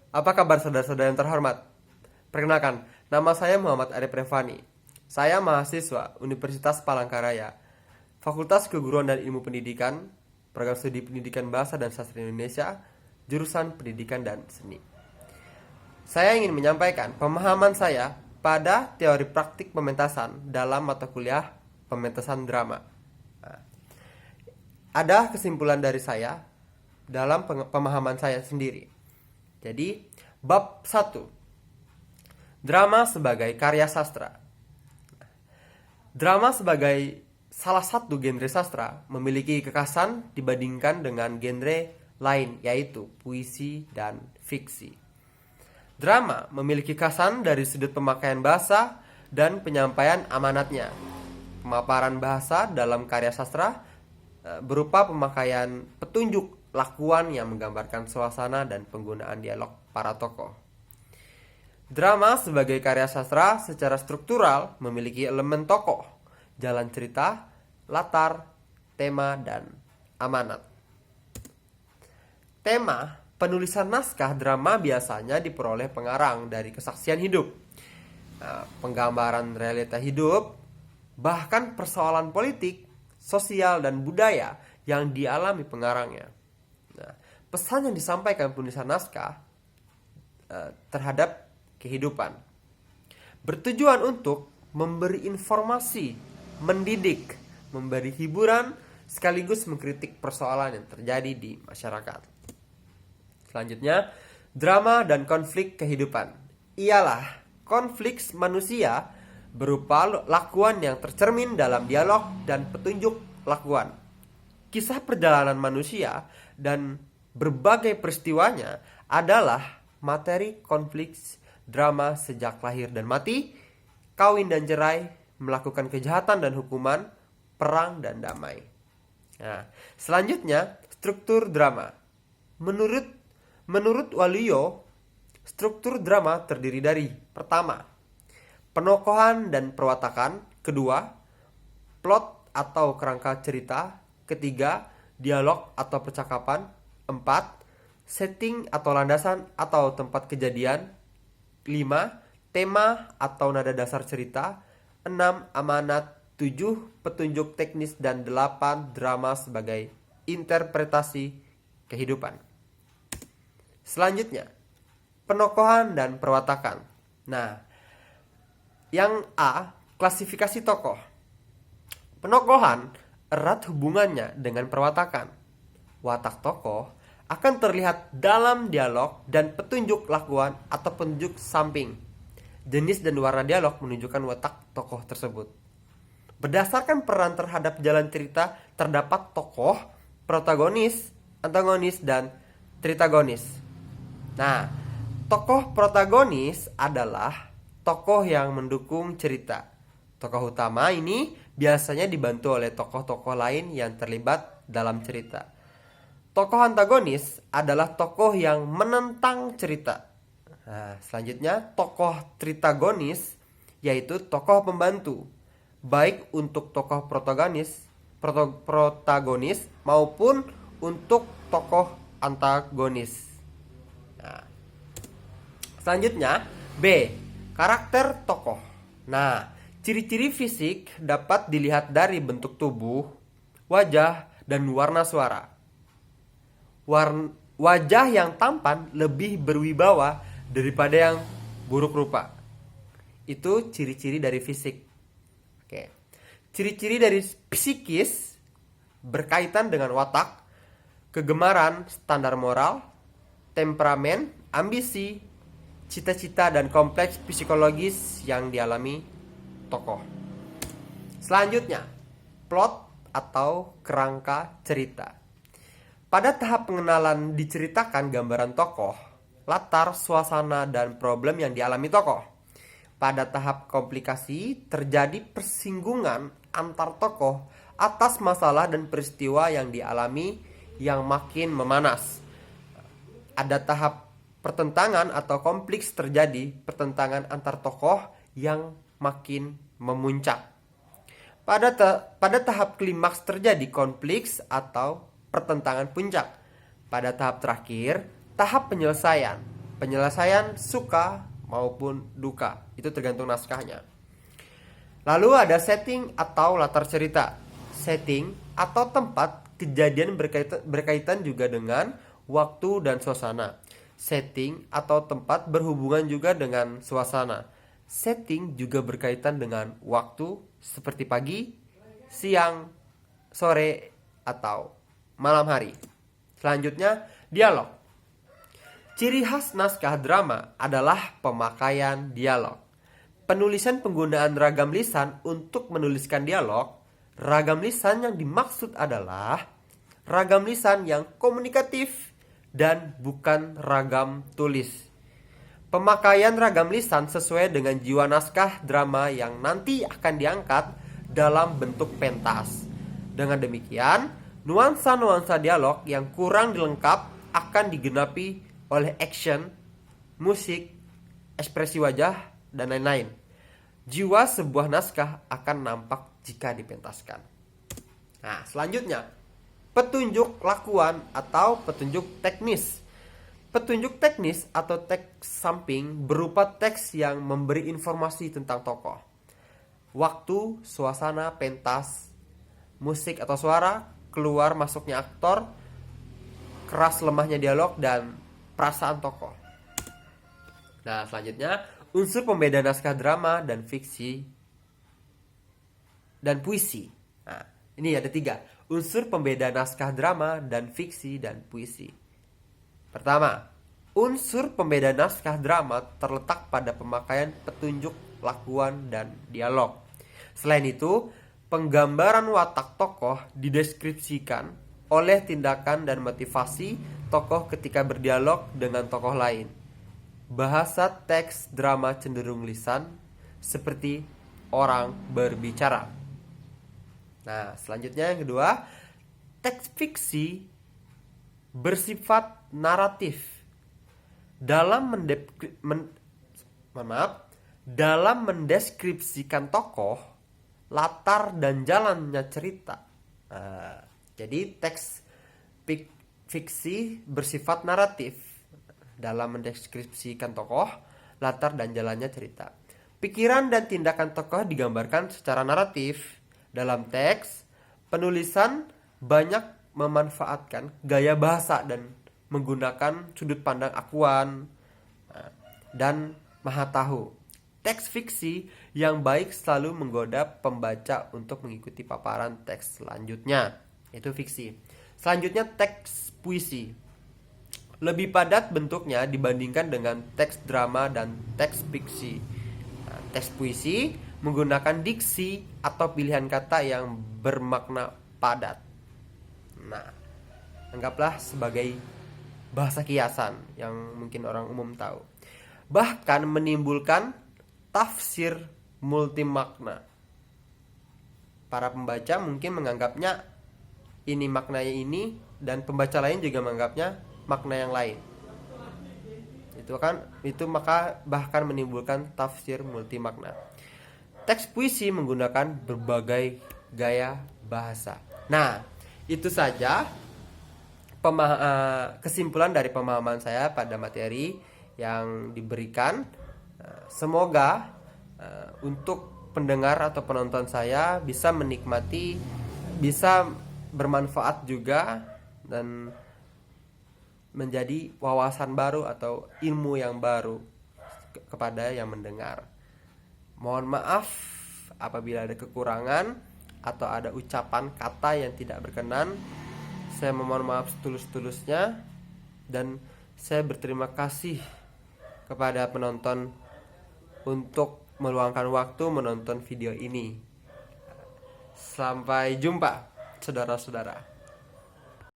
Apa kabar saudara-saudara yang terhormat? Perkenalkan, nama saya Muhammad Arif Revani. Saya mahasiswa Universitas Palangkaraya, Fakultas Keguruan dan Ilmu Pendidikan, Program Studi Pendidikan Bahasa dan Sastra Indonesia, jurusan Pendidikan dan Seni. Saya ingin menyampaikan pemahaman saya pada teori praktik pementasan dalam mata kuliah pementasan drama. Nah, ada kesimpulan dari saya dalam pemahaman saya sendiri. Jadi, bab 1. Drama sebagai karya sastra. Drama sebagai salah satu genre sastra memiliki kekhasan dibandingkan dengan genre lain, yaitu puisi dan fiksi. Drama memiliki kekhasan dari sudut pemakaian bahasa dan penyampaian amanatnya. Pemaparan bahasa dalam karya sastra berupa pemakaian petunjuk lakuan yang menggambarkan suasana dan penggunaan dialog para tokoh. Drama sebagai karya sastra secara struktural memiliki elemen tokoh, jalan cerita, latar, tema, dan amanat. Tema penulisan naskah drama biasanya diperoleh pengarang dari kesaksian hidup, penggambaran realita hidup, bahkan persoalan politik, sosial, dan budaya yang dialami pengarangnya. Nah, pesan yang disampaikan penulisan naskah terhadap kehidupan bertujuan untuk memberi informasi, mendidik, memberi hiburan, sekaligus mengkritik persoalan yang terjadi di masyarakat. Selanjutnya, drama dan konflik kehidupan ialah konflik manusia berupa lakuan yang tercermin dalam dialog dan petunjuk lakuan. Kisah perjalanan manusia dan berbagai peristiwanya adalah materi konflik drama sejak lahir dan mati, kawin dan cerai, melakukan kejahatan dan hukuman, perang dan damai. Nah, selanjutnya struktur drama. Menurut Waluyo, struktur drama terdiri dari: pertama, penokohan dan perwatakan; kedua, plot atau kerangka cerita; ketiga, dialog atau percakapan; empat, setting atau landasan atau tempat kejadian; 5. Tema atau nada dasar cerita; 6. Amanat; 7. Petunjuk teknis; dan 8. Drama sebagai interpretasi kehidupan. Selanjutnya, penokohan dan perwatakan. Nah, yang A, klasifikasi tokoh. Penokohan erat hubungannya dengan perwatakan. Watak tokoh akan terlihat dalam dialog dan petunjuk lakuan atau petunjuk samping. Jenis dan warna dialog menunjukkan watak tokoh tersebut. Berdasarkan peran terhadap jalan cerita, terdapat tokoh, protagonis, antagonis, dan tritagonis. Nah, tokoh protagonis adalah tokoh yang mendukung cerita. Tokoh utama ini biasanya dibantu oleh tokoh-tokoh lain yang terlibat dalam cerita. Tokoh antagonis adalah tokoh yang menentang cerita. Nah, selanjutnya tokoh tritagonis yaitu tokoh pembantu, baik untuk tokoh protagonis maupun untuk tokoh antagonis. Nah, selanjutnya B, karakter tokoh. Nah, ciri-ciri fisik dapat dilihat dari bentuk tubuh, wajah, dan warna suara. Wajah yang tampan lebih berwibawa daripada yang buruk rupa. Itu ciri-ciri dari fisik. Oke. Ciri-ciri dari psikis berkaitan dengan watak, kegemaran, standar moral, temperamen, ambisi, cita-cita, dan kompleks psikologis yang dialami tokoh. Selanjutnya, plot atau kerangka cerita. Pada tahap pengenalan diceritakan gambaran tokoh, latar, suasana, dan problem yang dialami tokoh. Pada tahap komplikasi terjadi persinggungan antar tokoh atas masalah dan peristiwa yang dialami yang makin memanas. Ada tahap pertentangan atau konflik terjadi pertentangan antar tokoh yang makin memuncak. Pada tahap klimaks terjadi konflik atau pertentangan puncak. Pada tahap terakhir, tahap penyelesaian. penyelesaian suka maupun duka. Itu tergantung naskahnya. Lalu ada setting atau latar cerita. Setting atau tempat kejadian berkaitan juga dengan waktu dan suasana. Setting atau tempat berhubungan juga dengan suasana. Setting juga berkaitan dengan waktu seperti pagi, siang, sore, atau malam hari. Selanjutnya, dialog. Ciri khas naskah drama adalah pemakaian dialog. Penulisan penggunaan ragam lisan untuk menuliskan dialog. Ragam lisan yang dimaksud adalah ragam lisan yang komunikatif dan bukan ragam tulis. Pemakaian ragam lisan sesuai dengan jiwa naskah drama yang nanti akan diangkat dalam bentuk pentas. Dengan demikian, nuansa-nuansa dialog yang kurang dilengkap akan digenapi oleh action, musik, ekspresi wajah, dan lain-lain. Jiwa sebuah naskah akan nampak jika dipentaskan. Nah, selanjutnya, petunjuk lakuan atau petunjuk teknis. Petunjuk teknis atau teks samping berupa teks yang memberi informasi tentang tokoh, waktu, suasana, pentas, musik atau suara, keluar masuknya aktor, keras lemahnya dialog, dan perasaan tokoh. Nah, selanjutnya, unsur pembeda naskah drama dan fiksi dan puisi. Nah, ini ada 3. Unsur pembeda naskah drama dan fiksi dan puisi. Pertama, unsur pembeda naskah drama terletak pada pemakaian petunjuk, lakuan, dan dialog. Selain itu, penggambaran watak tokoh dideskripsikan oleh tindakan dan motivasi tokoh ketika berdialog dengan tokoh lain. Bahasa teks drama cenderung lisan, seperti orang berbicara. Nah, selanjutnya yang kedua, teks fiksi bersifat naratif. Dalam mendeskripsikan tokoh, latar dan jalannya cerita. Jadi teks fiksi bersifat naratif dalam mendeskripsikan tokoh, latar dan jalannya cerita. Pikiran dan tindakan tokoh digambarkan secara naratif. Dalam teks, penulisan banyak memanfaatkan gaya bahasa dan menggunakan sudut pandang akuan dan maha tahu. Teks fiksi yang baik selalu menggoda pembaca untuk mengikuti paparan teks selanjutnya. Itu fiksi. Selanjutnya teks puisi. Lebih padat bentuknya dibandingkan dengan teks drama dan teks fiksi. Teks puisi menggunakan diksi atau pilihan kata yang bermakna padat. Nah, anggaplah sebagai bahasa kiasan yang mungkin orang umum tahu. Bahkan menimbulkan tafsir multimakna. Para pembaca mungkin menganggapnya ini maknanya ini, dan pembaca lain juga menganggapnya makna yang lain. Itu maka bahkan menimbulkan tafsir multimakna. Teks puisi menggunakan berbagai gaya bahasa. Nah, itu saja kesimpulan dari pemahaman saya pada materi yang diberikan. Semoga untuk pendengar atau penonton saya bisa menikmati, bisa bermanfaat juga, dan menjadi wawasan baru atau ilmu yang baru kepada yang mendengar. Mohon maaf apabila ada kekurangan atau ada ucapan kata yang tidak berkenan. Saya memohon maaf setulus-tulusnya, dan saya berterima kasih kepada penonton untuk meluangkan waktu menonton video ini. Sampai jumpa, saudara-saudara.